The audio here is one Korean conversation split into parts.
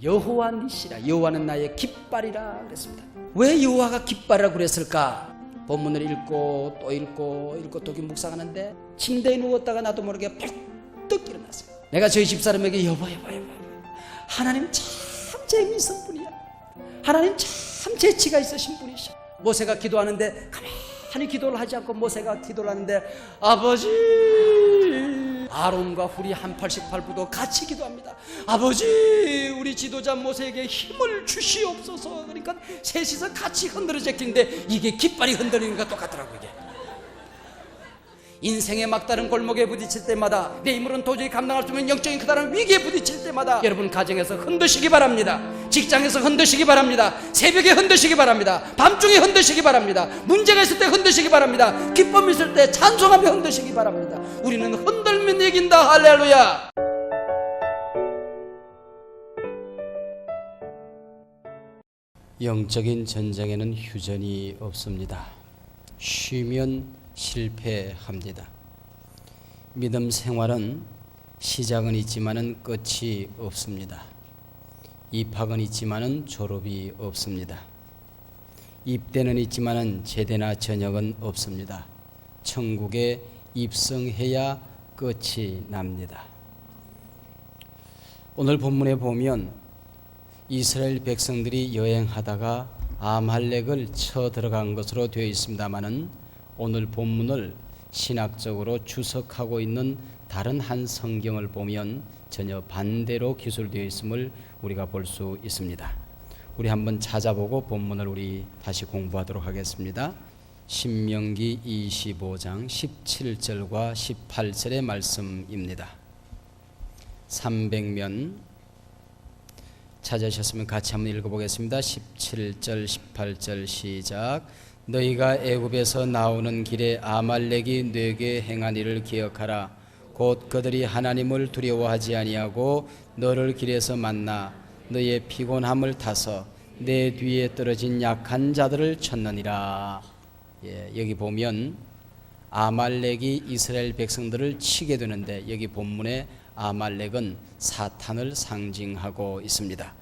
여호와 니시라, 여호와는 나의 깃발이라 그랬습니다. 왜 여호와가 깃발이라고 그랬을까? 본문을 읽고 또 읽고 또 묵상하는데 침대에 누웠다가 나도 모르게 벌떡 일어났어요. 내가 저희 집사람에게 여보 하나님 참 재미있는 분이야, 하나님 참 재치가 있으신 분이셔. 모세가 기도하는데 가만히 기도를 하지 않고 모세가 기도를 하는데 아버지, 아론과 훌이 한 팔씩 팔고도 같이 기도합니다. 아버지, 우리 지도자 모세에게 힘을 주시옵소서. 그러니까 셋이서 같이 흔들어져 끼는데 이게 깃발이 흔들리는 것과 똑같더라고요. 이게 인생의 막다른 골목에 부딪힐 때마다, 내 힘으로는 도저히 감당할 수 없는 영적인 크다란 위기에 부딪힐 때마다 여러분 가정에서 흔드시기 바랍니다. 직장에서 흔드시기 바랍니다. 새벽에 흔드시기 바랍니다. 밤중에 흔드시기 바랍니다. 문제가 있을 때 흔드시기 바랍니다. 기쁨이 있을 때 찬송하며 흔드시기 바랍니다. 우리는 흔들면 이긴다. 할렐루야. 영적인 전쟁에는 휴전이 없습니다. 쉬면 실패합니다. 믿음 생활은 시작은 있지만은 끝이 없습니다. 입학은 있지만은 졸업이 없습니다. 입대는 있지만은 제대나 전역은 없습니다. 천국에 입성해야 끝이 납니다. 오늘 본문에 보면 이스라엘 백성들이 여행하다가 아말렉을 쳐 들어간 것으로 되어 있습니다마는 오늘 본문을 신학적으로 주석하고 있는 다른 한 성경을 보면 전혀 반대로 기술되어 있음을 우리가 볼 수 있습니다. 우리 한번 찾아보고 본문을 우리 다시 공부하도록 하겠습니다. 신명기 25장 17절과 18절의 말씀입니다. 300면 찾으셨으면 같이 한번 읽어보겠습니다. 17절 18절 시작. 너희가 애굽에서 나오는 길에 아말렉이 네게 행한 일을 기억하라. 곧 그들이 하나님을 두려워하지 아니하고 너를 길에서 만나 너의 피곤함을 타서 내 뒤에 떨어진 약한 자들을 쳤느니라. 여기 보면 아말렉이 이스라엘 백성들을 치게 되는데 여기 본문에 아말렉은 사탄을 상징하고 있습니다.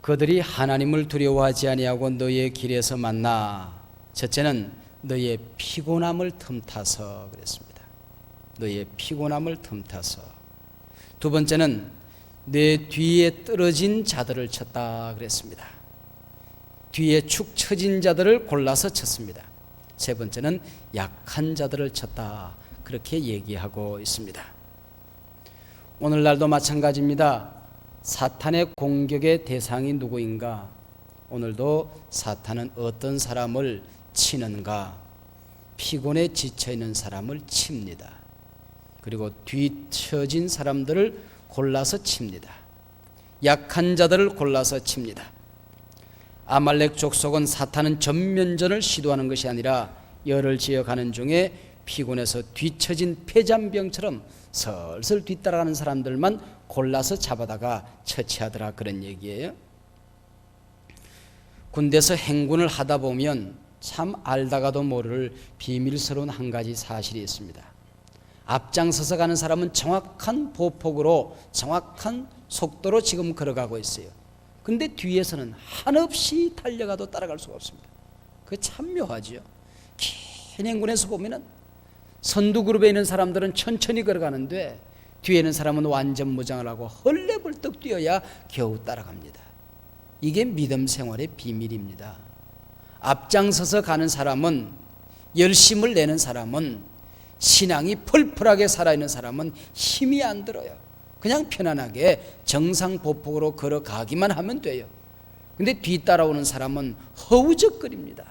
그들이 하나님을 두려워하지 아니하고 너의 길에서 만나, 첫째는 너의 피곤함을 틈타서 그랬습니다. 너의 피곤함을 틈타서. 두 번째는 내 뒤에 떨어진 자들을 쳤다 그랬습니다. 뒤에 축 처진 자들을 골라서 쳤습니다. 세 번째는 약한 자들을 쳤다, 그렇게 얘기하고 있습니다. 오늘날도 마찬가지입니다. 사탄의 공격의 대상이 누구인가? 오늘도 사탄은 어떤 사람을 치는가? 피곤에 지쳐있는 사람을 칩니다. 그리고 뒤처진 사람들을 골라서 칩니다. 약한 자들을 골라서 칩니다. 아말렉 족속은 사탄은 전면전을 시도하는 것이 아니라 열을 지어가는 중에 피곤해서 뒤처진 폐잔병처럼 슬슬 뒤따라가는 사람들만 골라서 잡아다가 처치하더라, 그런 얘기예요. 군대에서 행군을 하다 보면 참 알다가도 모를 비밀스러운 한 가지 사실이 있습니다. 앞장서서 가는 사람은 정확한 보폭으로 정확한 속도로 지금 걸어가고 있어요. 근데 뒤에서는 한없이 달려가도 따라갈 수가 없습니다. 그게 참 묘하죠. 긴 행군에서 보면은 선두 그룹에 있는 사람들은 천천히 걸어가는데 뒤에 있는 사람은 완전 무장을 하고 헐레벌떡 뛰어야 겨우 따라갑니다. 이게 믿음 생활의 비밀입니다. 앞장서서 가는 사람은, 열심을 내는 사람은, 신앙이 펄펄하게 살아있는 사람은 힘이 안 들어요. 그냥 편안하게 정상보폭으로 걸어가기만 하면 돼요. 근데 뒤따라오는 사람은 허우적거립니다.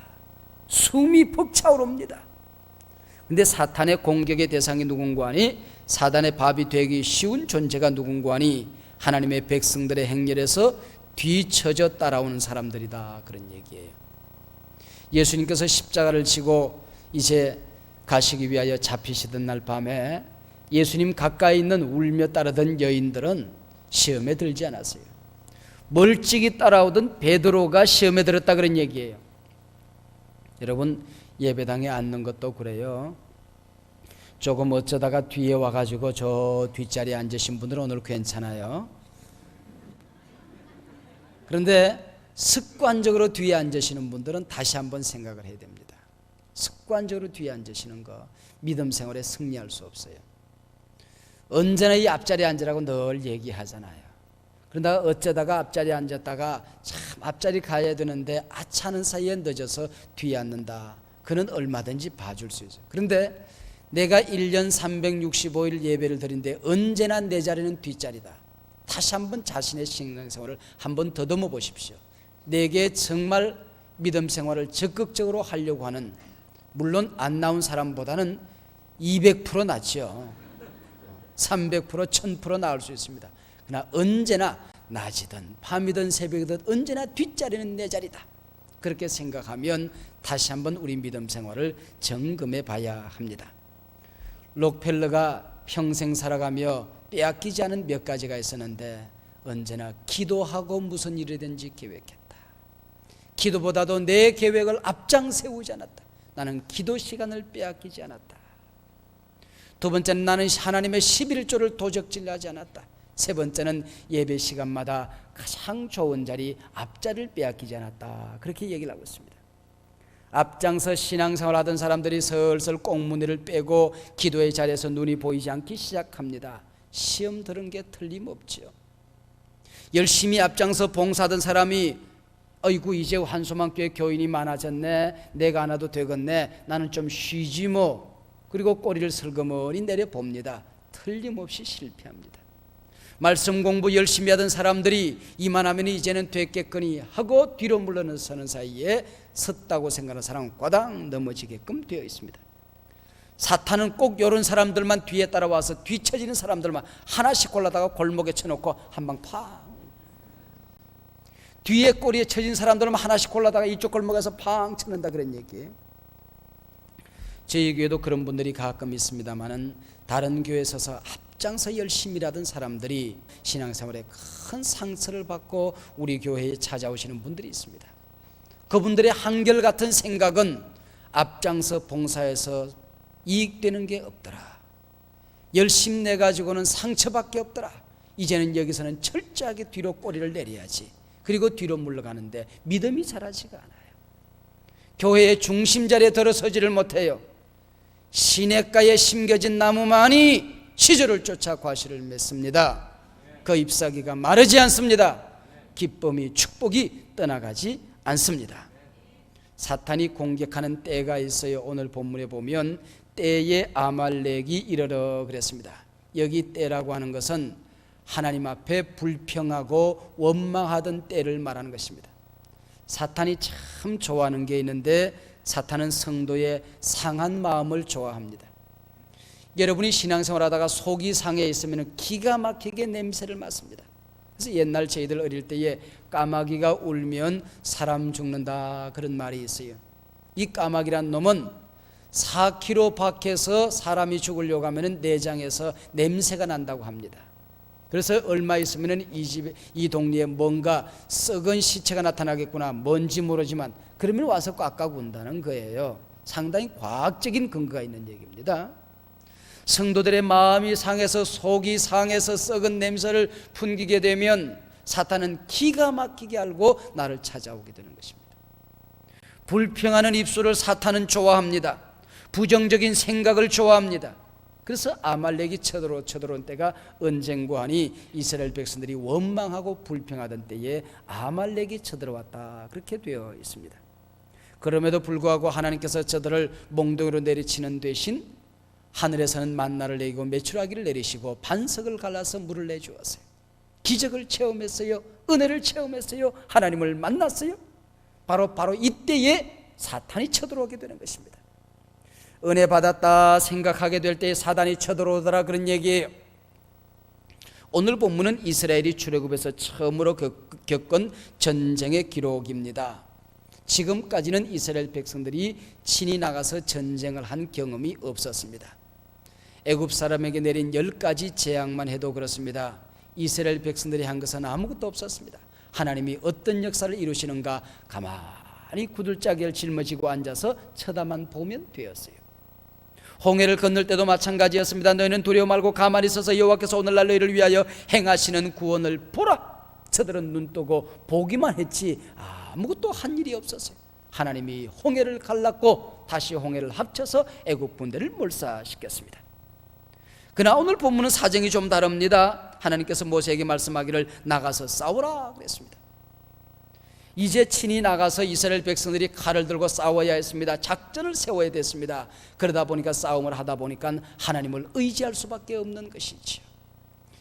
숨이 벅차오릅니다. 근데 사탄의 공격의 대상이 누군가 하니, 사단의 밥이 되기 쉬운 존재가 누군가 하니 하나님의 백성들의 행렬에서 뒤처져 따라오는 사람들이다, 그런 얘기예요. 예수님께서 십자가를 지고 이제 가시기 위하여 잡히시던 날 밤에 예수님 가까이 있는 울며 따르던 여인들은 시험에 들지 않았어요. 멀찍이 따라오던 베드로가 시험에 들었다, 그런 얘기예요. 여러분, 예배당에 앉는 것도 그래요. 조금 어쩌다가 뒤에 와가지고 저 뒷자리에 앉으신 분들은 오늘 괜찮아요. 그런데 습관적으로 뒤에 앉으시는 분들은 다시 한번 생각을 해야 됩니다. 습관적으로 뒤에 앉으시는 거 믿음 생활에 승리할 수 없어요. 언제나 이 앞자리에 앉으라고 늘 얘기하잖아요. 그러다가 어쩌다가 앞자리에 앉았다가 참 앞자리 가야 되는데 아차하는 사이에 늦어서 뒤에 앉는다. 그는 얼마든지 봐줄 수 있어요. 그런데 내가 1년 365일 예배를 드린데 언제나 내 자리는 뒷자리다. 다시 한번 자신의 신앙생활을 한번 더듬어 보십시오. 내게 정말 믿음 생활을 적극적으로 하려고 하는, 물론 안 나온 사람보다는 200% 낫죠. 300%, 1000% 나을 수 있습니다. 그러나 언제나 낮이든 밤이든 새벽이든 언제나 뒷자리는 내 자리다. 그렇게 생각하면 다시 한번 우리 믿음 생활을 점검해 봐야 합니다. 록펠러가 평생 살아가며 빼앗기지 않은 몇 가지가 있었는데 언제나 기도하고 무슨 일이든지 계획했다. 기도보다도 내 계획을 앞장 세우지 않았다. 나는 기도 시간을 빼앗기지 않았다. 두 번째는 나는 하나님의 11조를 도적질하지 않았다. 세 번째는 예배 시간마다 가장 좋은 자리 앞자리를 빼앗기지 않았다. 그렇게 얘기를 하고 있습니다. 앞장서 신앙생활 하던 사람들이 슬슬 꽁무니를 빼고 기도의 자리에서 눈이 보이지 않기 시작합니다. 시험 들은 게 틀림없지요. 열심히 앞장서 봉사하던 사람이 어이구 이제 한소망교회 교인이 많아졌네, 내가 안 와도 되겠네, 나는 좀 쉬지 뭐, 그리고 꼬리를 슬그머니 내려봅니다. 틀림없이 실패합니다. 말씀 공부 열심히 하던 사람들이 이만하면 이제는 됐겠거니 하고 뒤로 물러서는 사이에 섰다고 생각하는 사람은 꽈당 넘어지게끔 되어 있습니다. 사탄은 꼭 이런 사람들만 뒤에 따라와서 뒤처지는 사람들만 하나씩 골라다가 골목에 쳐놓고 한 방 팡, 뒤에 꼬리에 쳐진 사람들만 하나씩 골라다가 이쪽 골목에서 팡 쳐는다, 그런 얘기예요. 저희 교회도 그런 분들이 가끔 있습니다만은 다른 교회에 서서 앞장서 열심히 일하던 사람들이 신앙생활에 큰 상처를 받고 우리 교회에 찾아오시는 분들이 있습니다. 그분들의 한결같은 생각은 앞장서 봉사해서 이익되는 게 없더라, 열심히 내가지고는 상처밖에 없더라, 이제는 여기서는 철저하게 뒤로 꼬리를 내려야지, 그리고 뒤로 물러가는데 믿음이 자라지가 않아요. 교회의 중심 자리에 들어서지를 못해요. 시냇가에 심겨진 나무만이 시절을 쫓아 과실을 맺습니다. 그 잎사귀가 마르지 않습니다. 기쁨이, 축복이 떠나가지 않습니다. 사탄이 공격하는 때가 있어요. 오늘 본문에 보면 때에 아말렉이 이르러 그랬습니다. 여기 때라고 하는 것은 하나님 앞에 불평하고 원망하던 때를 말하는 것입니다. 사탄이 참 좋아하는 게 있는데 사탄은 성도의 상한 마음을 좋아합니다. 여러분이 신앙생활 하다가 속이 상해 있으면 기가 막히게 냄새를 맡습니다. 그래서 옛날 저희들 어릴 때에 까마귀가 울면 사람 죽는다, 그런 말이 있어요. 이 까마귀란 놈은 4km 밖에서 사람이 죽으려고 하면 내장에서 냄새가 난다고 합니다. 그래서 얼마 있으면 이 동네에 뭔가 썩은 시체가 나타나겠구나, 뭔지 모르지만 그러면 와서 꽉꽉 운다는 거예요. 상당히 과학적인 근거가 있는 얘기입니다. 성도들의 마음이 상해서 속이 상해서 썩은 냄새를 풍기게 되면 사탄은 기가 막히게 알고 나를 찾아오게 되는 것입니다. 불평하는 입술을 사탄은 좋아합니다. 부정적인 생각을 좋아합니다. 그래서 아말렉이 쳐들어온 때가 언젠고 하니 이스라엘 백성들이 원망하고 불평하던 때에 아말렉이 쳐들어왔다, 그렇게 되어 있습니다. 그럼에도 불구하고 하나님께서 저들을 몽둥이로 내리치는 대신 하늘에서는 만나를 내리고 메추라기를 내리시고 반석을 갈라서 물을 내주었어요. 기적을 체험했어요. 은혜를 체험했어요. 하나님을 만났어요. 바로 이때에 사탄이 쳐들어오게 되는 것입니다. 은혜 받았다 생각하게 될 때 사단이 쳐들어오더라, 그런 얘기예요. 오늘 본문은 이스라엘이 출애굽에서 처음으로 겪은 전쟁의 기록입니다. 지금까지는 이스라엘 백성들이 친히 나가서 전쟁을 한 경험이 없었습니다. 애굽 사람에게 내린 10가지 재앙만 해도 그렇습니다. 이스라엘 백성들이 한 것은 아무것도 없었습니다. 하나님이 어떤 역사를 이루시는가 가만히 구들짜기를 짊어지고 앉아서 쳐다만 보면 되었어요. 홍해를 건널 때도 마찬가지였습니다. 너희는 두려워 말고 가만히 있어서 여호와께서 오늘날 너희를 위하여 행하시는 구원을 보라. 저들은 눈 뜨고 보기만 했지 아무것도 한 일이 없었어요. 하나님이 홍해를 갈랐고 다시 홍해를 합쳐서 애국 군대를 몰살시켰습니다. 그러나 오늘 본문은 사정이 좀 다릅니다. 하나님께서 모세에게 말씀하기를 나가서 싸우라 그랬습니다. 이제 친히 나가서 이스라엘 백성들이 칼을 들고 싸워야 했습니다. 작전을 세워야 됐습니다. 그러다 보니까 싸움을 하다 보니까 하나님을 의지할 수밖에 없는 것이지요.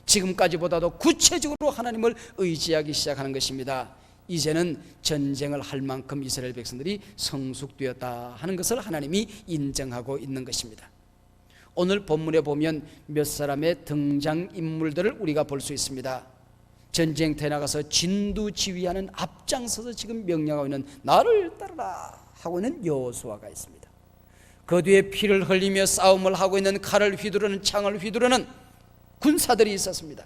지금까지보다도 구체적으로 하나님을 의지하기 시작하는 것입니다. 이제는 전쟁을 할 만큼 이스라엘 백성들이 성숙되었다 하는 것을 하나님이 인정하고 있는 것입니다. 오늘 본문에 보면 몇 사람의 등장인물들을 우리가 볼 수 있습니다. 전쟁터에 나가서 진두지휘하는 앞장서서 지금 명령하고 있는 나를 따르라 하고 있는 여호수아가 있습니다. 그 뒤에 피를 흘리며 싸움을 하고 있는 칼을 휘두르는 창을 휘두르는 군사들이 있었습니다.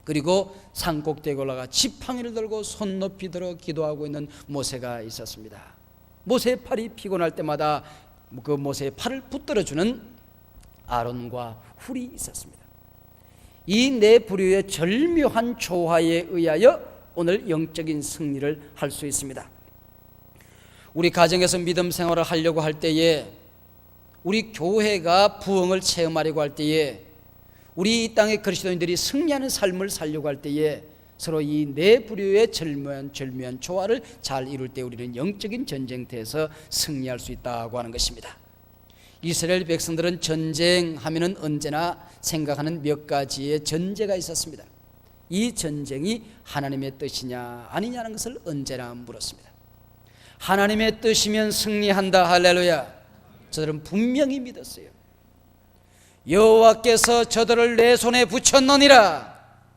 그리고 산꼭대기에 올라가 지팡이를 들고 손 높이 들어 기도하고 있는 모세가 있었습니다. 모세의 팔이 피곤할 때마다 그 모세의 팔을 붙들어주는 아론과 훌이 있었습니다. 이 네 부류의 절묘한 조화에 의하여 오늘 영적인 승리를 할 수 있습니다. 우리 가정에서 믿음 생활을 하려고 할 때에, 우리 교회가 부흥을 체험하려고 할 때에, 우리 이 땅의 그리스도인들이 승리하는 삶을 살려고 할 때에 서로 이 네 부류의 절묘한 조화를 잘 이룰 때 우리는 영적인 전쟁터에서 승리할 수 있다고 하는 것입니다. 이스라엘 백성들은 전쟁하면은 언제나 생각하는 몇 가지의 전제가 있었습니다. 이 전쟁이 하나님의 뜻이냐 아니냐는 것을 언제나 물었습니다. 하나님의 뜻이면 승리한다. 할렐루야. 저들은 분명히 믿었어요. 여호와께서 저들을 내 손에 붙였느니라.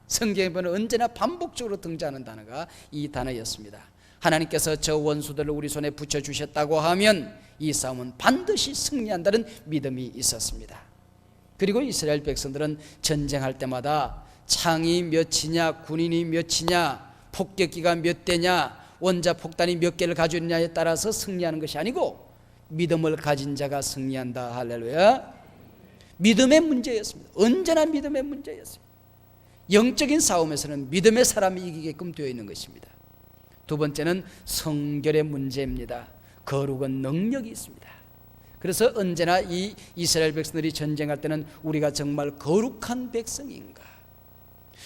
성경에 보면 언제나 반복적으로 등장하는 단어가 이 단어였습니다. 하나님께서 저 원수들을 우리 손에 붙여주셨다고 하면 이 싸움은 반드시 승리한다는 믿음이 있었습니다. 그리고 이스라엘 백성들은 전쟁할 때마다 창이 몇이냐, 군인이 몇이냐, 폭격기가 몇 대냐, 원자폭탄이 몇 개를 가지고 있느냐에 따라서 승리하는 것이 아니고 믿음을 가진 자가 승리한다. 할렐루야. 믿음의 문제였습니다. 언제나 믿음의 문제였습니다. 영적인 싸움에서는 믿음의 사람이 이기게끔 되어 있는 것입니다. 두 번째는 성결의 문제입니다. 거룩은 능력이 있습니다. 그래서 언제나 이 이스라엘 백성들이 전쟁할 때는 우리가 정말 거룩한 백성인가,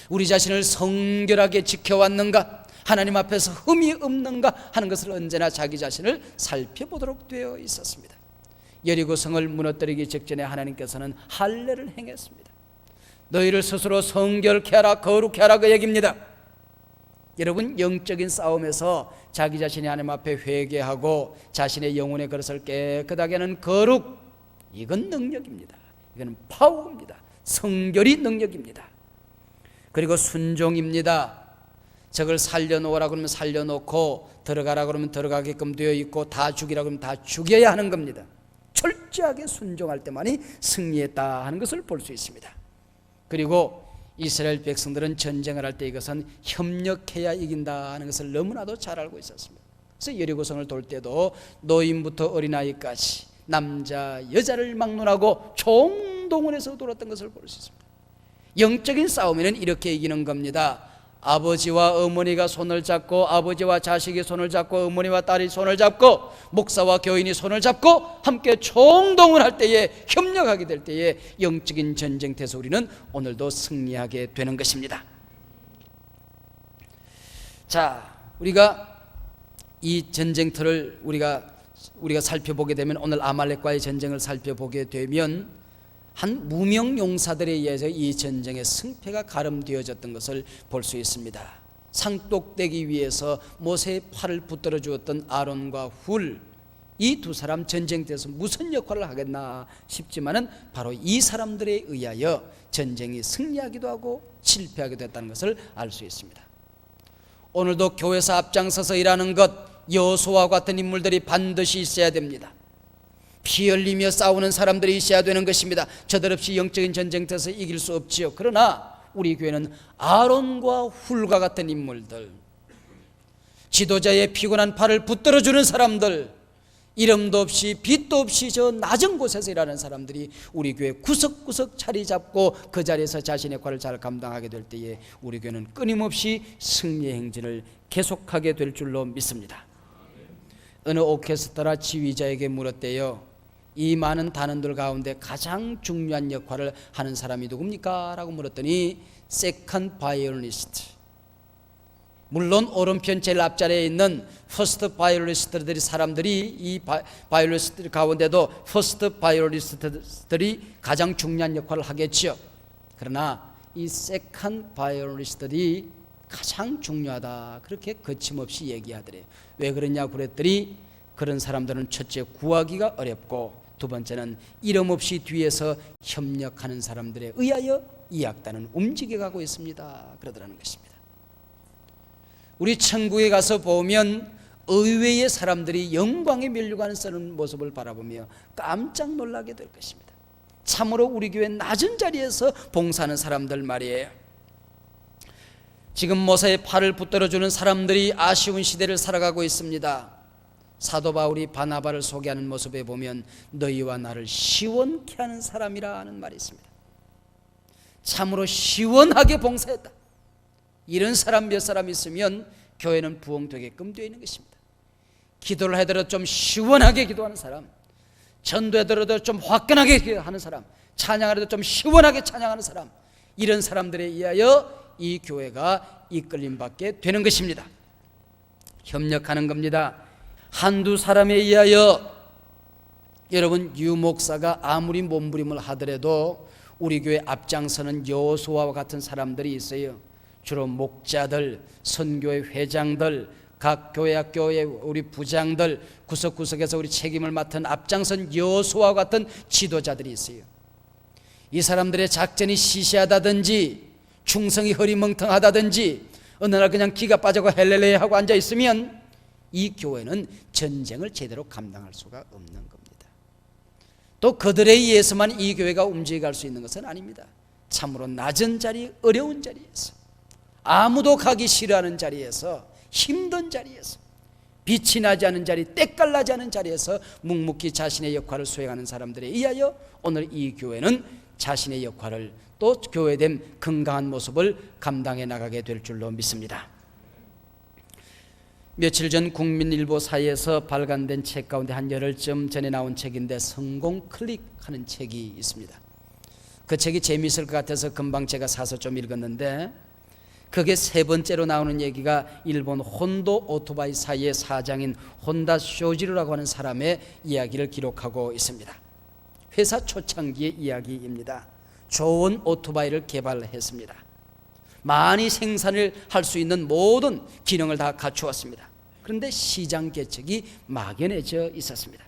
우리 자신을 성결하게 지켜왔는가, 하나님 앞에서 흠이 없는가 하는 것을 언제나 자기 자신을 살펴보도록 되어 있었습니다. 여리고성을 무너뜨리기 직전에 하나님께서는 할례를 행했습니다. 너희를 스스로 성결케 하라, 거룩케 하라 그 얘기입니다. 여러분, 영적인 싸움에서 자기 자신이 하나님 앞에 회개하고 자신의 영혼의 그릇을 깨끗하게 하는 거룩, 이건 능력입니다. 이건 파워입니다. 성결이 능력입니다. 그리고 순종입니다. 적을 살려놓으라 그러면 살려놓고 들어가라 그러면 들어가게끔 되어 있고 다 죽이라 그러면 다 죽여야 하는 겁니다. 철저하게 순종할 때만이 승리했다 하는 것을 볼 수 있습니다. 그리고 이스라엘 백성들은 전쟁을 할 때 이것은 협력해야 이긴다 하는 것을 너무나도 잘 알고 있었습니다. 그래서 여리고성을 돌 때도 노인부터 어린아이까지 남자 여자를 막론하고 총동원해서 돌았던 것을 볼 수 있습니다. 영적인 싸움에는 이렇게 이기는 겁니다. 아버지와 어머니가 손을 잡고, 아버지와 자식이 손을 잡고, 어머니와 딸이 손을 잡고, 목사와 교인이 손을 잡고 함께 총동원할 때에, 협력하게 될 때에 영적인 전쟁터에서 우리는 오늘도 승리하게 되는 것입니다. 자, 우리가 이 전쟁터를 우리가 살펴보게 되면, 오늘 아말렉과의 전쟁을 살펴보게 되면 한 무명 용사들에 의해서 이 전쟁의 승패가 가름되어졌던 것을 볼 수 있습니다. 산꼭대기 위에서 모세의 팔을 붙들어 주었던 아론과 훌, 이 두 사람 전쟁터에서 무슨 역할을 하겠나 싶지만은 바로 이 사람들에 의하여 전쟁이 승리하기도 하고 실패하기도 했다는 것을 알 수 있습니다. 오늘도 교회에서 앞장서서 일하는 것, 여호수아와 같은 인물들이 반드시 있어야 됩니다. 피 흘리며 싸우는 사람들이 있어야 되는 것입니다. 저들 없이 영적인 전쟁터에서 이길 수 없지요. 그러나 우리 교회는 아론과 훌과 같은 인물들, 지도자의 피곤한 팔을 붙들어주는 사람들, 이름도 없이 빛도 없이 저 낮은 곳에서 일하는 사람들이 우리 교회 구석구석 자리 잡고 그 자리에서 자신의 역할을 잘 감당하게 될 때에 우리 교회는 끊임없이 승리의 행진을 계속하게 될 줄로 믿습니다. 어느 오케스트라 지휘자에게 물었대요. 이 많은 단원들 가운데 가장 중요한 역할을 하는 사람이 누굽니까? 라고 물었더니 세컨드 바이올리니스트, 물론 오른편 제일 앞자리에 있는 퍼스트 바이올리니스트들이 사람들이 이 바이올리니스트 가운데도 퍼스트 바이올리니스트들이 가장 중요한 역할을 하겠죠. 그러나 이 세컨드 바이올리니스트들이 가장 중요하다, 그렇게 거침없이 얘기하더래요. 왜 그러냐고 그랬더니 그런 사람들은 첫째 구하기가 어렵고 두 번째는 이름 없이 뒤에서 협력하는 사람들에 의하여 이 악단은 움직여가고 있습니다, 그러더라는 것입니다. 우리 천국에 가서 보면 의외의 사람들이 영광의 면류관을 쓰는 모습을 바라보며 깜짝 놀라게 될 것입니다. 참으로 우리 교회 낮은 자리에서 봉사하는 사람들 말이에요. 지금 모세의 팔을 붙들어주는 사람들이 아쉬운 시대를 살아가고 있습니다. 사도 바울이 바나바를 소개하는 모습에 보면 너희와 나를 시원케 하는 사람이라는 말이 있습니다. 참으로 시원하게 봉사했다. 이런 사람 몇 사람 있으면 교회는 부흥되게끔 되어 있는 것입니다. 기도를 하더라도 좀 시원하게 기도하는 사람, 전도하더라도 좀 화끈하게 하는 사람, 찬양하더라도 좀 시원하게 찬양하는 사람, 이런 사람들에 의하여 이 교회가 이끌림받게 되는 것입니다. 협력하는 겁니다. 한두 사람에 의하여 여러분 유목사가 아무리 몸부림을 하더라도 우리 교회 앞장서는 여호수아와 같은 사람들이 있어요. 주로 목자들, 선교회 회장들, 각 교회 학교의 우리 부장들, 구석구석에서 우리 책임을 맡은 앞장선 여호수아와 같은 지도자들이 있어요. 이 사람들의 작전이 시시하다든지 충성이 허리멍텅하다든지 어느 날 그냥 기가 빠지고 헬렐레 하고 앉아있으면 이 교회는 전쟁을 제대로 감당할 수가 없는 겁니다. 또 그들에 의해서만 이 교회가 움직여갈 수 있는 것은 아닙니다. 참으로 낮은 자리, 어려운 자리에서, 아무도 가기 싫어하는 자리에서, 힘든 자리에서, 빛이 나지 않은 자리, 때깔 나지 않은 자리에서 묵묵히 자신의 역할을 수행하는 사람들에 의하여 오늘 이 교회는 자신의 역할을 또 교회됨 건강한 모습을 감당해 나가게 될 줄로 믿습니다. 며칠 전 국민일보사에서 발간된 책 가운데 한 열흘쯤 전에 나온 책인데 성공 클릭하는 책이 있습니다. 그 책이 재미있을 것 같아서 금방 제가 사서 좀 읽었는데 그게 세 번째로 나오는 얘기가 일본 혼도 오토바이 사이의 사장인 혼다 쇼지루라고 하는 사람의 이야기를 기록하고 있습니다. 회사 초창기의 이야기입니다. 좋은 오토바이를 개발했습니다. 많이 생산을 할 수 있는 모든 기능을 다 갖추었습니다. 그런데 시장 개척이 막연해져 있었습니다.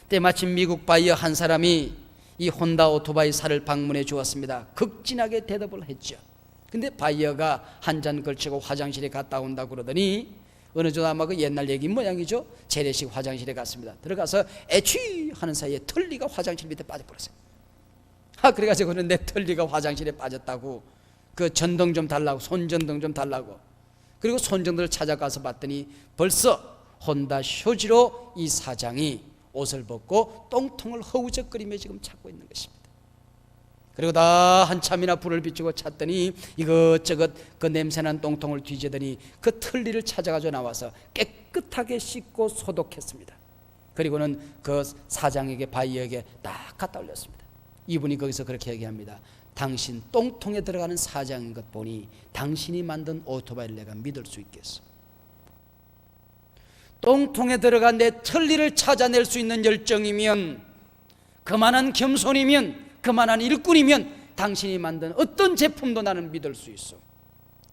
때마침 미국 바이어 한 사람이 이 혼다 오토바이사를 방문해 주었습니다. 극진하게 대답을 했죠. 근데 바이어가 한 잔 걸치고 화장실에 갔다 온다고 그러더니 어느 정도 아마 그 옛날 얘기 모양이죠. 재래식 화장실에 갔습니다. 들어가서 애취 하는 사이에 털리가 화장실 밑에 빠져버렸어요. 그래가지고 내 털리가 화장실에 빠졌다고 그 전등 좀 달라고, 손전등 좀 달라고. 그리고 손전등을 찾아가서 봤더니 벌써 혼다 쇼지로 이 사장이 옷을 벗고 똥통을 허우적거리며 지금 찾고 있는 것입니다. 그리고 다 한참이나 불을 비추고 찾더니 이것저것 그 냄새난 똥통을 뒤지더니 그 털리를 찾아가지고 나와서 깨끗하게 씻고 소독했습니다. 그리고는 그 사장에게, 바이어에게 딱 갖다 올렸습니다. 이분이 거기서 그렇게 얘기합니다. 당신 똥통에 들어가는 사장인 것 보니 당신이 만든 오토바이를 내가 믿을 수 있겠어. 똥통에 들어간 내 털리를 찾아낼 수 있는 열정이면, 그만한 겸손이면, 그만한 일꾼이면 당신이 만든 어떤 제품도 나는 믿을 수 있어.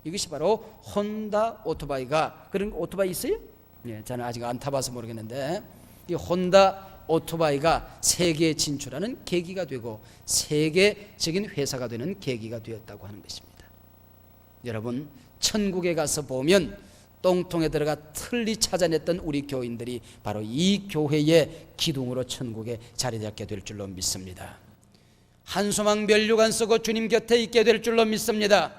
이것이 바로 혼다 오토바이가, 그런 오토바이 있어요? 네, 저는 아직 안 타봐서 모르겠는데 이 혼다 오토바이가 세계에 진출하는 계기가 되고 세계적인 회사가 되는 계기가 되었다고 하는 것입니다. 여러분, 천국에 가서 보면 똥통에 들어가 털리 찾아냈던 우리 교인들이 바로 이 교회의 기둥으로 천국에 자리 잡게 될 줄로 믿습니다. 한소망 면류관 쓰고 주님 곁에 있게 될 줄로 믿습니다.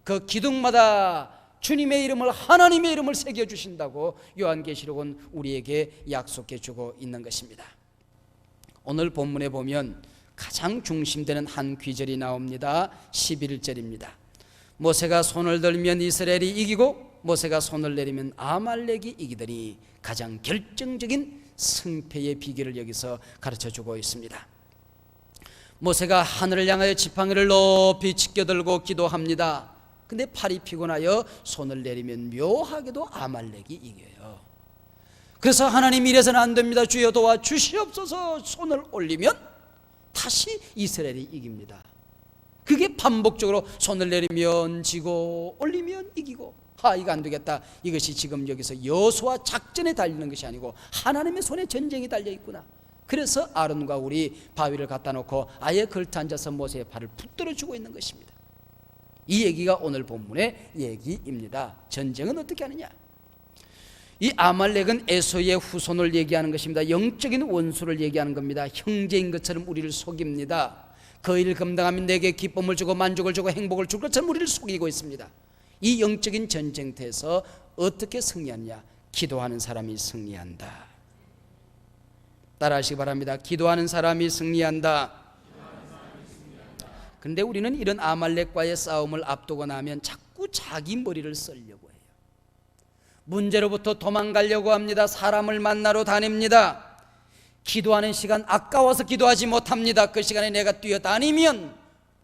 그 기둥마다 주님의 이름을, 하나님의 이름을 새겨주신다고 요한계시록은 우리에게 약속해 주고 있는 것입니다. 오늘 본문에 보면 가장 중심되는 한 귀절이 나옵니다. 11절입니다. 모세가 손을 들면 이스라엘이 이기고 모세가 손을 내리면 아말렉이 이기더니, 가장 결정적인 승패의 비결을 여기서 가르쳐주고 있습니다. 모세가 하늘을 향하여 지팡이를 높이 치켜들고 기도합니다. 근데 팔이 피곤하여 손을 내리면 묘하게도 아말렉이 이겨요. 그래서 하나님 이래서는 안 됩니다. 주여 도와주시옵소서. 손을 올리면 다시 이스라엘이 이깁니다. 그게 반복적으로 손을 내리면 지고 올리면 이기고, 이거 안 되겠다. 이것이 지금 여기서 여호수아 작전에 달리는 것이 아니고 하나님의 손에 전쟁이 달려 있구나. 그래서 아론과 우리 바위를 갖다 놓고 아예 걸터 앉아서 모세의 팔을 붙들어 주고 있는 것입니다. 이 얘기가 오늘 본문의 얘기입니다. 전쟁은 어떻게 하느냐? 이 아말렉은 에서의 후손을 얘기하는 것입니다. 영적인 원수를 얘기하는 겁니다. 형제인 것처럼 우리를 속입니다. 그 일을 감당하면 내게 기쁨을 주고 만족을 주고 행복을 줄 것처럼 우리를 속이고 있습니다. 이 영적인 전쟁터에서 어떻게 승리하느냐? 기도하는 사람이 승리한다. 따라하시기 바랍니다. 기도하는 사람이 승리한다. 그런데 우리는 이런 아말렉과의 싸움을 앞두고 나면 자꾸 자기 머리를 쓰려고 해요. 문제로부터 도망가려고 합니다. 사람을 만나러 다닙니다. 기도하는 시간 아까워서 기도하지 못합니다. 그 시간에 내가 뛰어다니면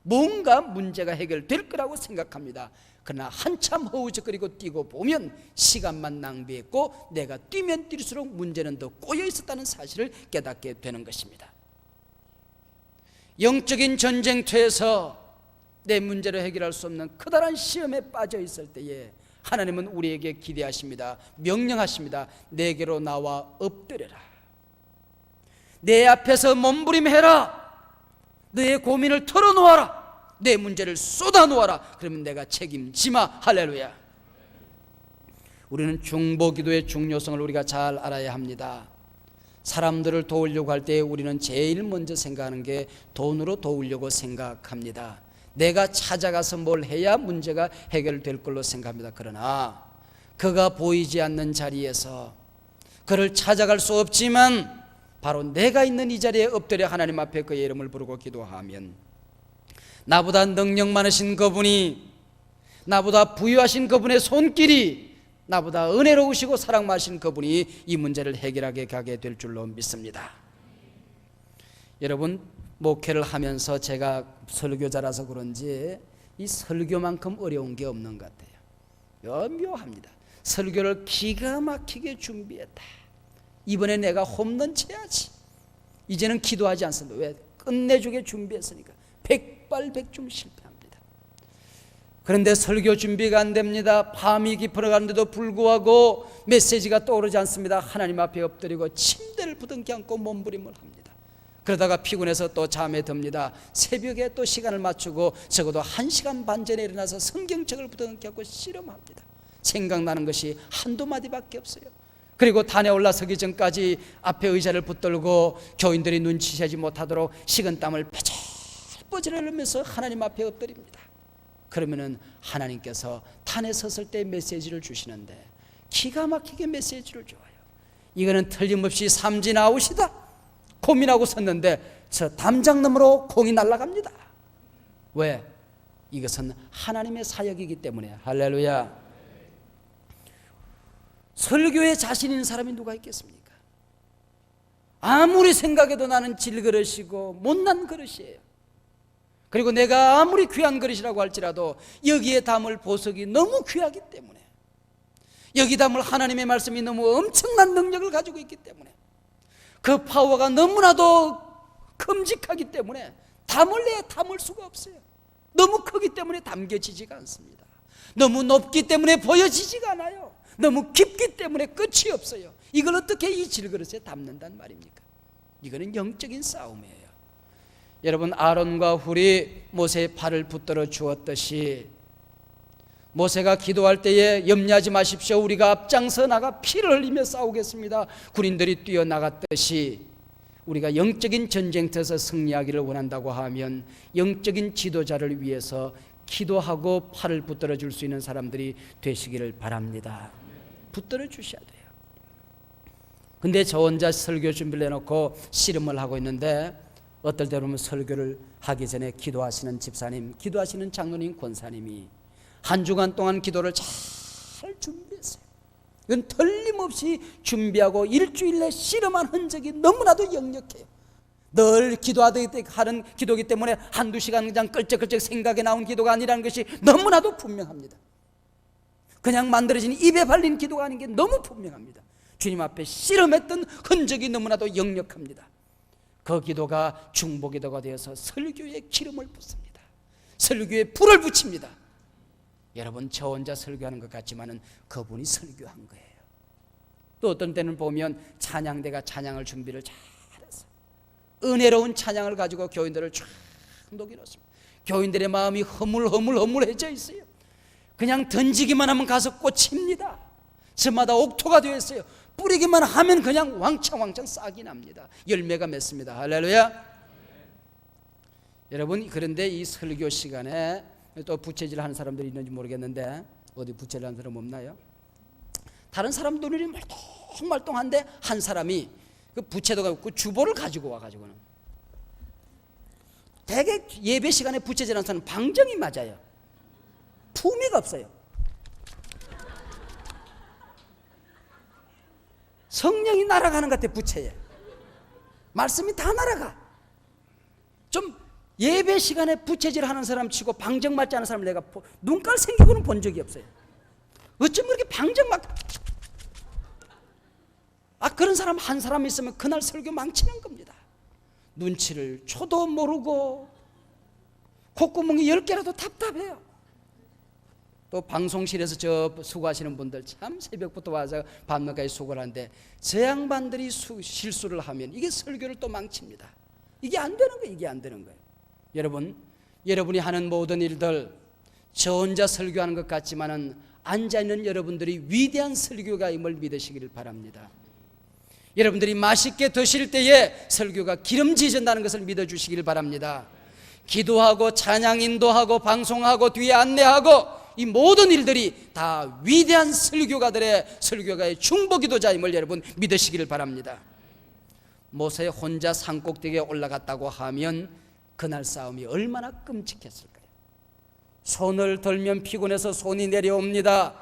뭔가 문제가 해결될 거라고 생각합니다. 그러나 한참 허우적거리고 뛰고 보면 시간만 낭비했고 내가 뛰면 뛸수록 문제는 더 꼬여 있었다는 사실을 깨닫게 되는 것입니다. 영적인 전쟁터에서 내 문제를 해결할 수 없는 커다란 시험에 빠져 있을 때에 하나님은 우리에게 기대하십니다. 명령하십니다. 내게로 나와 엎드려라. 내 앞에서 몸부림해라. 너의 고민을 털어놓아라. 내 문제를 쏟아놓아라. 그러면 내가 책임지마. 할렐루야. 우리는 중보기도의 중요성을 우리가 잘 알아야 합니다. 사람들을 도우려고 할 때 우리는 제일 먼저 생각하는 게 돈으로 도우려고 생각합니다. 내가 찾아가서 뭘 해야 문제가 해결될 걸로 생각합니다. 그러나 그가 보이지 않는 자리에서 그를 찾아갈 수 없지만 바로 내가 있는 이 자리에 엎드려 하나님 앞에 그의 이름을 부르고 기도하면 나보다 능력 많으신 그분이, 나보다 부유하신 그분의 손길이, 나보다 은혜로우시고 사랑 많으신 그분이 이 문제를 해결하게 가게 될 줄로 믿습니다. 여러분, 목회를 하면서 제가 설교자라서 그런지 이 설교만큼 어려운 게 없는 것 같아요. 묘합니다. 설교를 기가 막히게 준비했다. 이번에 내가 홈런 쳐야지. 이제는 기도하지 않습니다. 왜? 끝내주게 준비했으니까. 백발백중 실패합니다. 그런데 설교 준비가 안 됩니다. 밤이 깊어가는데도 불구하고 메시지가 떠오르지 않습니다. 하나님 앞에 엎드리고 침대를 부둥켜 안고 몸부림을 합니다. 그러다가 피곤해서 또 잠에 듭니다. 새벽에 또 시간을 맞추고 적어도 1시간 반 전에 일어나서 성경책을 부둥켜 안고 씨름합니다. 생각나는 것이 한두 마디밖에 없어요. 그리고 단에 올라서기 전까지 앞에 의자를 붙들고 교인들이 눈치채지 못하도록 식은땀을 뻐질 흘리면서 하나님 앞에 엎드립니다. 그러면은 하나님께서 단에 섰을 때 메시지를 주시는데 기가 막히게 메시지를 줘요. 이거는 틀림없이 삼진 아웃이다 고민하고 섰는데 저 담장 너머로 공이 날아갑니다. 왜? 이것은 하나님의 사역이기 때문에. 할렐루야. 설교에 자신 있는 사람이 누가 있겠습니까? 아무리 생각해도 나는 질그릇이고 못난 그릇이에요. 그리고 내가 아무리 귀한 그릇이라고 할지라도 여기에 담을 보석이 너무 귀하기 때문에, 여기 담을 하나님의 말씀이 너무 엄청난 능력을 가지고 있기 때문에, 그 파워가 너무나도 큼직하기 때문에 담을래야 담을 수가 없어요. 너무 크기 때문에 담겨지지가 않습니다. 너무 높기 때문에 보여지지가 않아요. 너무 깊기 때문에 끝이 없어요. 이걸 어떻게 이 질그릇에 담는단 말입니까? 이거는 영적인 싸움이에요. 여러분, 아론과 훌이 모세의 팔을 붙들어 주었듯이 모세가 기도할 때에 염려하지 마십시오. 우리가 앞장서 나가 피를 흘리며 싸우겠습니다. 군인들이 뛰어나갔듯이 우리가 영적인 전쟁터에서 승리하기를 원한다고 하면 영적인 지도자를 위해서 기도하고 팔을 붙들어 줄 수 있는 사람들이 되시기를 바랍니다. 붙들어 주셔야 돼요. 근데 저 혼자 설교 준비를 해놓고 씨름을 하고 있는데 어떨 때 보면 설교를 하기 전에 기도하시는 집사님, 기도하시는 장로님, 권사님이 한 주간 동안 기도를 잘 준비했어요. 이건 틀림없이 준비하고 일주일 내 씨름한 흔적이 너무나도 역력해요. 늘 하는 기도이기 때문에 한두 시간 그냥 끌적끌적 생각에 나온 기도가 아니라는 것이 너무나도 분명합니다. 그냥 만들어진 입에 발린 기도가 아닌 게 너무 분명합니다. 주님 앞에 씨름했던 흔적이 너무나도 역력합니다. 그 기도가 중보기도가 되어서 설교에 기름을 붓습니다. 설교에 불을 붙입니다. 여러분, 저 혼자 설교하는 것 같지만은 그분이 설교한 거예요. 또 어떤 때는 보면 찬양대가 찬양을 준비를 잘해서 은혜로운 찬양을 가지고 교인들을 쫙 녹여놓습니다. 교인들의 마음이 허물해져 있어요. 그냥 던지기만 하면 가서 꽂힙니다. 저마다 옥토가 되어 있어요. 뿌리기만 하면 그냥 왕창 싹이 납니다. 열매가 맺습니다. 할렐루야. 여러분, 그런데 이 설교 시간에 또 부채질 하는 사람들이 있는지 모르겠는데 어디 부채질 하는 사람 없나요? 다른 사람 눈이 말똥말똥한데 한 사람이 그 부채도가 없고 주보를 가지고 와가지고는 대개 예배 시간에 부채질하는 사람은 방정이 맞아요. 품위가 없어요. 성령이 날아가는 것 같아. 부채에 말씀이 다 날아가. 좀 예배 시간에 부채질하는 사람 치고 방정 맞지 않은 사람 내가 눈깔 생기고는 본 적이 없어요. 어쩜 그렇게 방정 맞... 그런 사람 한 사람 있으면 그날 설교 망치는 겁니다. 눈치를 줘도 모르고 콧구멍이 10개라도 답답해요. 또 방송실에서 저 수고하시는 분들 참 새벽부터 와서 밤늦게까지 수고를 하는데 저 양반들이 실수를 하면 이게 설교를 또 망칩니다. 이게 안 되는 거예요. 이게 안 되는 거예요. 여러분, 여러분이 하는 모든 일들 저 혼자 설교하는 것 같지만은 앉아있는 여러분들이 위대한 설교가임을 믿으시기를 바랍니다. 여러분들이 맛있게 드실 때에 설교가 기름지진다는 것을 믿어주시기를 바랍니다. 기도하고 찬양 인도하고 방송하고 뒤에 안내하고 이 모든 일들이 다 위대한 설교가들의 설교가의 중보기도자임을 여러분 믿으시기를 바랍니다. 모세 혼자 산꼭대기에 올라갔다고 하면 그날 싸움이 얼마나 끔찍했을까요? 손을 들면 피곤해서 손이 내려옵니다.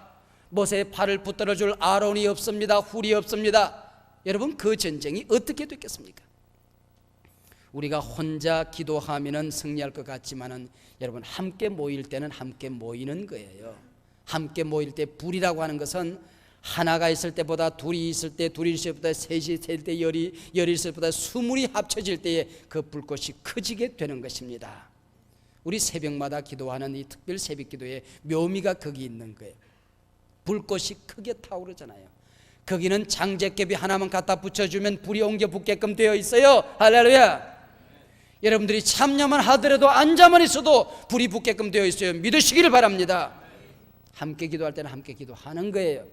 모세의 팔을 붙들어 줄 아론이 없습니다. 훌이 없습니다. 여러분, 그 전쟁이 어떻게 됐겠습니까? 우리가 혼자 기도하면은 승리할 것 같지만은 여러분, 함께 모일 때는 함께 모이는 거예요. 함께 모일 때 불이라고 하는 것은 하나가 있을 때보다 둘이 있을 때, 둘이 있을 때보다 셋이 있을 때, 열이 있을 때보다 스물이 합쳐질 때에 그 불꽃이 커지게 되는 것입니다. 우리 새벽마다 기도하는 이 특별 새벽 기도의 묘미가 거기 있는 거예요. 불꽃이 크게 타오르잖아요. 거기는 장제개비 하나만 갖다 붙여주면 불이 옮겨 붙게끔 되어 있어요. 할렐루야. 여러분들이 참여만 하더라도 앉아만 있어도 불이 붙게끔 되어 있어요. 믿으시기를 바랍니다. 함께 기도할 때는 함께 기도하는 거예요.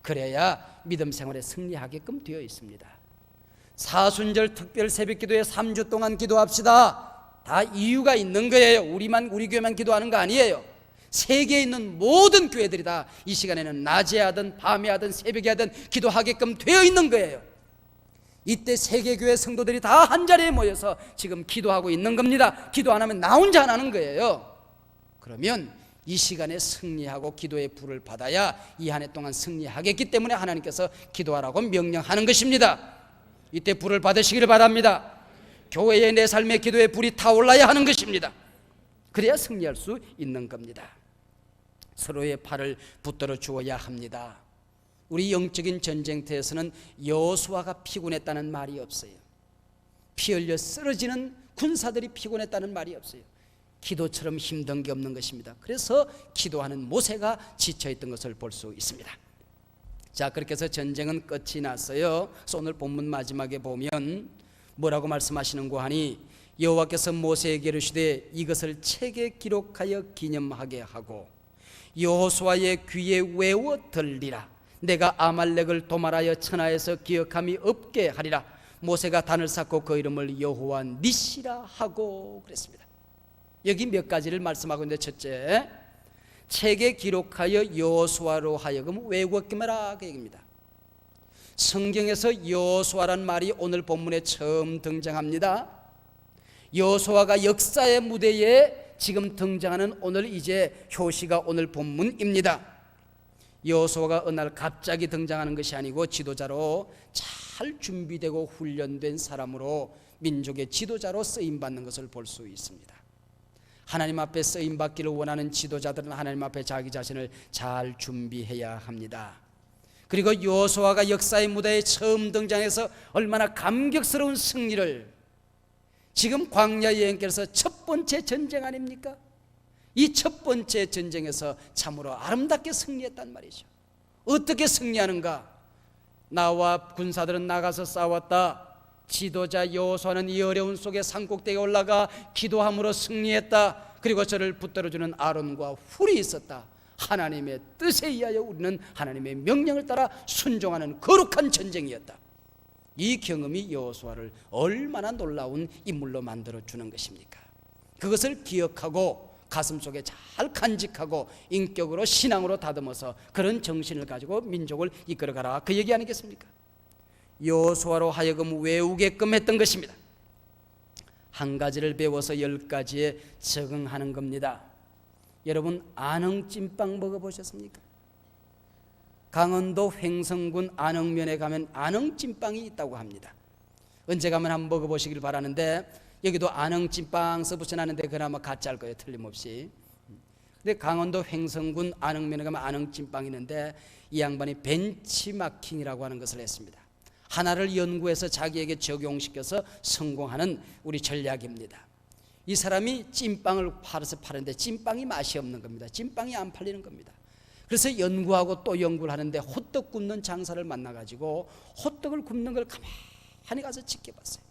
그래야 믿음 생활에 승리하게끔 되어 있습니다. 사순절 특별 새벽 기도에 3주 동안 기도합시다. 다 이유가 있는 거예요. 우리 교회만 기도하는 거 아니에요. 세계에 있는 모든 교회들이 다 이 시간에는 낮에 하든 밤에 하든 새벽에 하든 기도하게끔 되어 있는 거예요. 이때 세계교회 성도들이 다 한자리에 모여서 지금 기도하고 있는 겁니다. 기도 안 하면 나 혼자 안 하는 거예요. 그러면 이 시간에 승리하고 기도의 불을 받아야 이 한 해 동안 승리하겠기 때문에 하나님께서 기도하라고 명령하는 것입니다. 이때 불을 받으시기를 바랍니다. 교회의 내 삶의 기도의 불이 타올라야 하는 것입니다. 그래야 승리할 수 있는 겁니다. 서로의 팔을 붙들어 주어야 합니다. 우리 영적인 전쟁터에서는 여호수아가 피곤했다는 말이 없어요. 피 흘려 쓰러지는 군사들이 피곤했다는 말이 없어요. 기도처럼 힘든 게 없는 것입니다. 그래서 기도하는 모세가 지쳐있던 것을 볼 수 있습니다. 자, 그렇게 해서 전쟁은 끝이 났어요. 그래서 오늘 본문 마지막에 보면 뭐라고 말씀하시는고 하니 여호와께서 모세에게 이르시되 이것을 책에 기록하여 기념하게 하고 여호수아의 귀에 외워 들리라. 내가 아말렉을 도말하여 천하에서 기억함이 없게 하리라. 모세가 단을 쌓고 그 이름을 여호와 니시라 하고 그랬습니다. 여기 몇 가지를 말씀하고 있는데, 첫째, 책에 기록하여 여호수아로 하여금 외웠게 하라, 그 얘기입니다. 성경에서 여호수아란 말이 오늘 본문에 처음 등장합니다. 여호수아가 역사의 무대에 지금 등장하는 오늘 이제 효시가 오늘 본문입니다. 여호수아가 어느 날 갑자기 등장하는 것이 아니고 지도자로 잘 준비되고 훈련된 사람으로 민족의 지도자로 쓰임받는 것을 볼 수 있습니다. 하나님 앞에 쓰임받기를 원하는 지도자들은 하나님 앞에 자기 자신을 잘 준비해야 합니다. 그리고 여호수아가 역사의 무대에 처음 등장해서 얼마나 감격스러운 승리를, 지금 광야 여행길에서 첫 번째 전쟁 아닙니까? 이 첫 번째 전쟁에서 참으로 아름답게 승리했단 말이죠. 어떻게 승리하는가? 나와 군사들은 나가서 싸웠다. 지도자 여호수아는 이 어려운 속에 산꼭대기에 올라가 기도함으로 승리했다. 그리고 저를 붙들어주는 아론과 훌이 있었다. 하나님의 뜻에 의하여 우리는 하나님의 명령을 따라 순종하는 거룩한 전쟁이었다. 이 경험이 여호수아를 얼마나 놀라운 인물로 만들어주는 것입니까? 그것을 기억하고 가슴속에 잘 간직하고 인격으로 신앙으로 다듬어서 그런 정신을 가지고 민족을 이끌어가라, 그 얘기 아니겠습니까? 여호수아로 하여금 외우게끔 했던 것입니다. 한 가지를 배워서 10가지에 적응하는 겁니다. 여러분, 안흥찐빵 먹어보셨습니까? 강원도 횡성군 안흥면에 가면 안흥찐빵이 있다고 합니다. 언제 가면 한번 먹어보시길 바라는데, 여기도 안흥찐빵 써붙여놨는데 그나마 가짜일 거예요, 틀림없이. 근데 강원도 횡성군 안흥면에 가면 안흥찐빵이 있는데, 이 양반이 벤치마킹이라고 하는 것을 했습니다. 하나를 연구해서 자기에게 적용시켜서 성공하는 우리 전략입니다. 이 사람이 찐빵을 팔아서 파는데 찐빵이 맛이 없는 겁니다. 찐빵이 안 팔리는 겁니다. 그래서 연구하고 또 연구를 하는데 호떡 굽는 장사를 만나가지고 호떡을 굽는 걸 가만히 가서 지켜봤어요.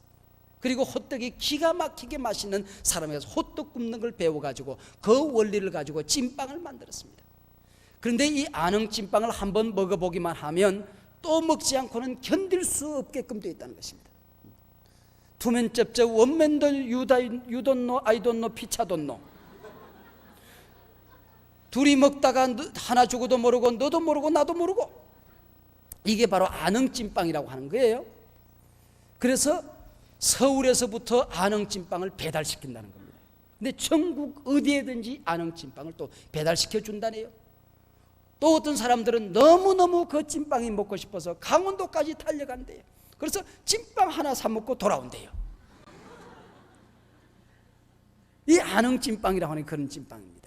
그리고 호떡이 기가 막히게 맛있는 사람에서 호떡 굽는 걸 배워가지고 그 원리를 가지고 찐빵을 만들었습니다. 그런데 이 안흥찐빵을 한번 먹어보기만 하면 또 먹지 않고는 견딜 수 없게끔 되어 있다는 것입니다. 투맨cepcep 원맨들 유돈노 아이돈노 피차돈노. 둘이 먹다가 하나 죽어도 모르고 너도 모르고 나도 모르고, 이게 바로 안흥찐빵이라고 하는 거예요. 그래서 서울에서부터 안흥찐빵을 배달시킨다는 겁니다. 근데 전국 어디에든지 안흥찐빵을 또 배달시켜 준다네요. 또 어떤 사람들은 너무너무 그 찐빵이 먹고 싶어서 강원도까지 달려간대요. 그래서 찐빵 하나 사 먹고 돌아온대요. 이 안흥찐빵이라고 하는 그런 찐빵입니다.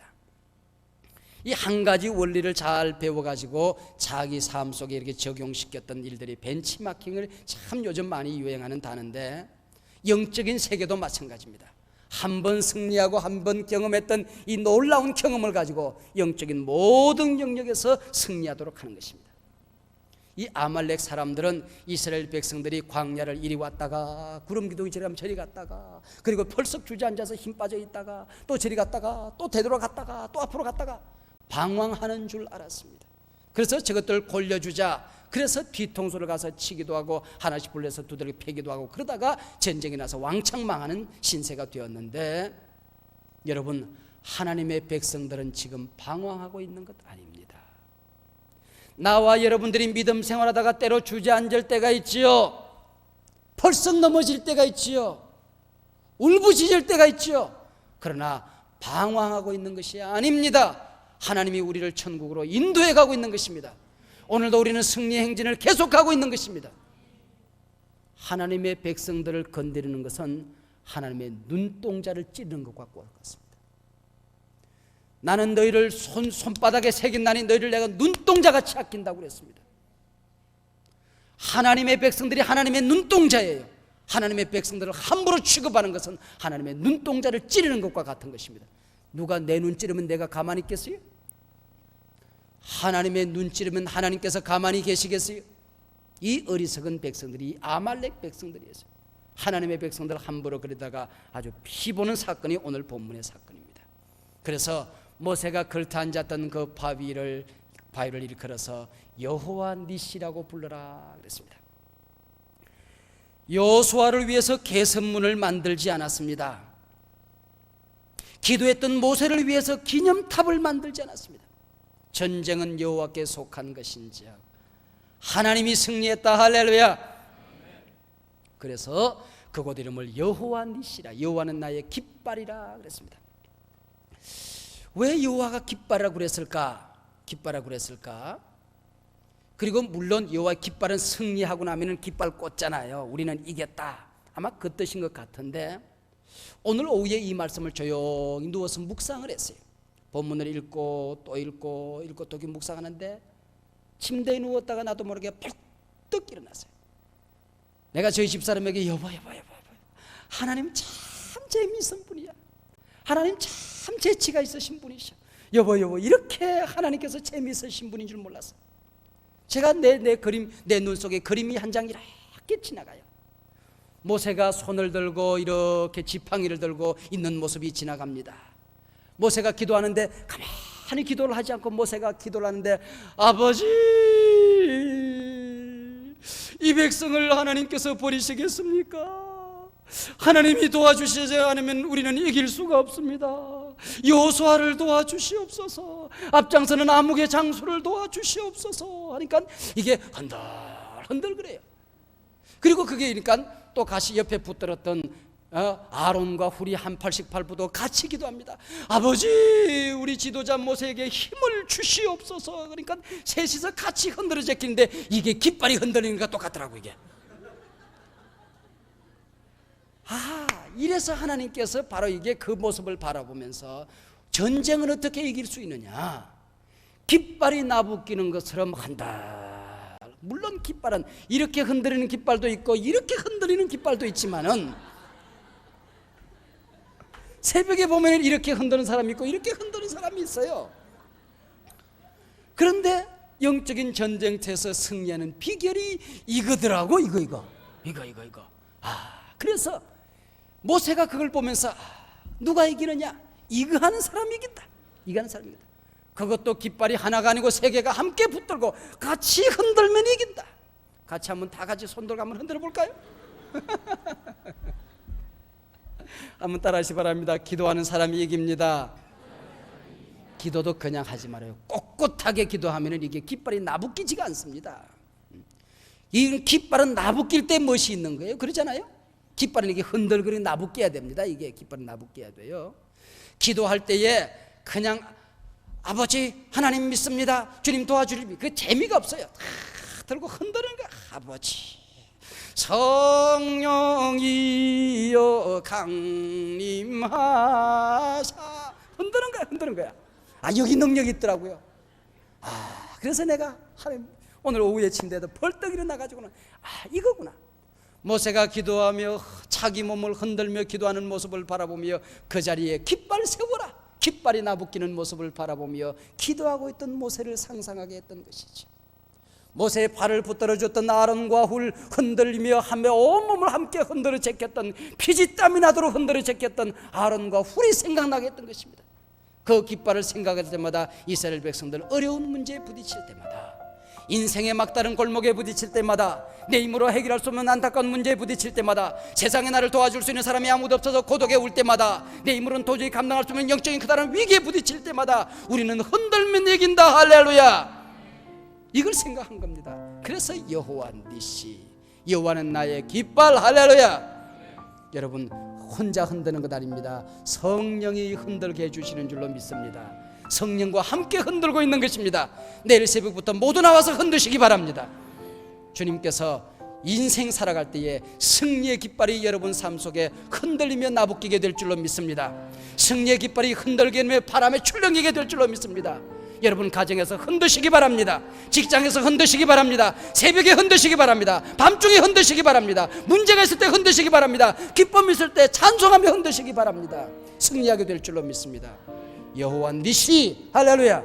이 한 가지 원리를 잘 배워가지고 자기 삶 속에 이렇게 적용시켰던 일들이 벤치마킹을 참 요즘 많이 유행하는 단어인데, 영적인 세계도 마찬가지입니다. 한 번 승리하고 한 번 경험했던 이 놀라운 경험을 가지고 영적인 모든 영역에서 승리하도록 하는 것입니다. 이 아말렉 사람들은 이스라엘 백성들이 광야를 이리 왔다가 구름기둥이 저리 가면 저리 갔다가, 그리고 펄썩 주저앉아서 힘 빠져 있다가 또 저리 갔다가 또 되돌아갔다가 또 앞으로 갔다가 방황하는 줄 알았습니다. 그래서 저것들 골려주자, 그래서 뒤통수를 가서 치기도 하고 하나씩 불려서 두들겨 패기도 하고, 그러다가 전쟁이 나서 왕창 망하는 신세가 되었는데, 여러분, 하나님의 백성들은 지금 방황하고 있는 것 아닙니다. 나와 여러분들이 믿음 생활하다가 때로 주저앉을 때가 있지요. 펄썩 넘어질 때가 있지요. 울부짖을 때가 있지요. 그러나 방황하고 있는 것이 아닙니다. 하나님이 우리를 천국으로 인도해 가고 있는 것입니다. 오늘도 우리는 승리 행진을 계속하고 있는 것입니다. 하나님의 백성들을 건드리는 것은 하나님의 눈동자를 찌르는 것과 같습니다. 나는 너희를 손바닥에 새긴다니 너희를 내가 눈동자같이 아낀다고 그랬습니다. 하나님의 백성들이 하나님의 눈동자예요. 하나님의 백성들을 함부로 취급하는 것은 하나님의 눈동자를 찌르는 것과 같은 것입니다. 누가 내 눈 찌르면 내가 가만히 있겠어요? 하나님의 눈 찌르면 하나님께서 가만히 계시겠어요? 이 어리석은 백성들이 아말렉 백성들이었어요. 하나님의 백성들 함부로 그러다가 아주 피보는 사건이 오늘 본문의 사건입니다. 그래서 모세가 걸터 앉았던 그 바위를 일컬어서 여호와 니시라고 불러라 그랬습니다. 여호수아를 위해서 개선문을 만들지 않았습니다. 기도했던 모세를 위해서 기념탑을 만들지 않았습니다. 전쟁은 여호와께 속한 것인지요. 하나님이 승리했다. 할렐루야. 그래서 그곳 이름을 여호와 니시라, 여호와는 나의 깃발이라 그랬습니다. 왜 여호와가 깃발이라고 그랬을까? 깃발이라고 그랬을까? 그리고 물론 여호와의 깃발은 승리하고 나면은 깃발 꽂잖아요. 우리는 이겼다. 아마 그 뜻인 것 같은데, 오늘 오후에 이 말씀을 조용히 누워서 묵상을 했어요. 본문을 읽고 또 읽고 또 묵상하는데 침대에 누웠다가 나도 모르게 벌떡 일어났어요. 내가 저희 집사람에게 여보 하나님 참 재미있는 분이야. 하나님 참 재치가 있으신 분이셔. 여보 이렇게 하나님께서 재미있으신 분인 줄 몰랐어. 제가 내 그림, 내 눈 속에 그림이 한 장 이렇게 지나가요. 모세가 손을 들고 이렇게 지팡이를 들고 있는 모습이 지나갑니다. 모세가 기도하는데 가만히 기도를 하지 않고 모세가 기도를 하는데, 아버지 이 백성을 하나님께서 버리시겠습니까? 하나님이 도와주시지 않으면 우리는 이길 수가 없습니다. 여호수아를 도와주시옵소서. 앞장서는 암흑의 장수를 도와주시옵소서 하니까 이게 흔들흔들 그래요. 그리고 그게 그러니까 또 같이 옆에 붙들었던 아론과 훌이 한 팔씩 팔부도 같이 기도합니다. 아버지 우리 지도자 모세에게 힘을 주시옵소서. 그러니까 셋이서 같이 흔들어 제끼는데 이게 깃발이 흔들리는 것과 똑같더라고. 이게 이래서 하나님께서 바로 이게 그 모습을 바라보면서 전쟁은 어떻게 이길 수 있느냐, 깃발이 나부끼는 것처럼 한다. 물론 깃발은 이렇게 흔들리는 깃발도 있고 이렇게 흔들리는 깃발도 있지만은, 새벽에 보면 이렇게 흔드는 사람이 있고 이렇게 흔드는 사람이 있어요. 그런데 영적인 전쟁터에서 승리하는 비결이 이거더라고. 이거. 그래서 모세가 그걸 보면서 누가 이기느냐? 이거 하는 사람이 이긴다. 그것도 깃발이 하나가 아니고 세 개가 함께 붙들고 같이 흔들면 이긴다. 같이 한번 다 같이 손들고 한번 흔들어 볼까요? 한번 따라하시 바랍니다. 기도하는 사람이 이깁니다. 기도도 그냥 하지 말아요. 꼿꼿하게 기도하면 이게 깃발이 나부끼지가 않습니다. 이 깃발은 나부낄 때 멋이 있는 거예요. 그러잖아요. 깃발은 이게 흔들거리고 나부껴야 됩니다. 이게 깃발은 나부껴야 돼요. 기도할 때에 그냥 아버지 하나님 믿습니다, 주님 도와주리, 그 재미가 없어요. 들고 흔드는 거야. 아버지 성령이여 강림하사, 흔드는 거야. 여기 능력이 있더라고요. 그래서 내가 하나님 오늘 오후에 침대에도 벌떡 일어나가지고는 이거구나. 모세가 기도하며 자기 몸을 흔들며 기도하는 모습을 바라보며 그 자리에 깃발 세워라, 깃발이 나부끼는 모습을 바라보며 기도하고 있던 모세를 상상하게 했던 것이죠. 모세의 발을 붙들어줬던 아론과 훌, 흔들리며 하며 온몸을 함께 흔들어 제꼈던, 피지땀이 나도록 흔들어 제꼈던 아론과 훌이 생각나게 했던 것입니다. 그 깃발을 생각할 때마다 이스라엘 백성들 어려운 문제에 부딪힐 때마다, 인생의 막다른 골목에 부딪힐 때마다, 내 힘으로 해결할 수 없는 안타까운 문제에 부딪힐 때마다, 세상에 나를 도와줄 수 있는 사람이 아무도 없어서 고독에 울 때마다, 내 힘으로는 도저히 감당할 수 없는 영적인 커다란 위기에 부딪힐 때마다 우리는 흔들면 이긴다. 할렐루야. 이걸 생각한 겁니다. 그래서 여호와 니시, 여호와는 나의 깃발. 할렐루야. 여러분 혼자 흔드는 것 아닙니다. 성령이 흔들게 해주시는 줄로 믿습니다. 성령과 함께 흔들고 있는 것입니다. 내일 새벽부터 모두 나와서 흔드시기 바랍니다. 주님께서 인생 살아갈 때에 승리의 깃발이 여러분 삶 속에 흔들리며 나부끼게 될 줄로 믿습니다. 승리의 깃발이 흔들게 되며 바람에 출렁이게 될 줄로 믿습니다. 여러분 가정에서 흔드시기 바랍니다. 직장에서 흔드시기 바랍니다. 새벽에 흔드시기 바랍니다. 밤중에 흔드시기 바랍니다. 문제가 있을 때 흔드시기 바랍니다. 기쁨이 있을 때 찬송하며 흔드시기 바랍니다. 승리하게 될 줄로 믿습니다. 여호와 니시. 할렐루야.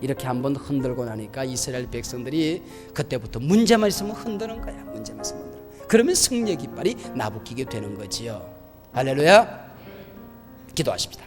이렇게 한번 흔들고 나니까 이스라엘 백성들이 그때부터 문제만 있으면 흔드는 거야. 문제만 있으면 흔들어. 그러면 승리의 깃발이 나부끼게 되는 거지요. 할렐루야. 기도하십니다.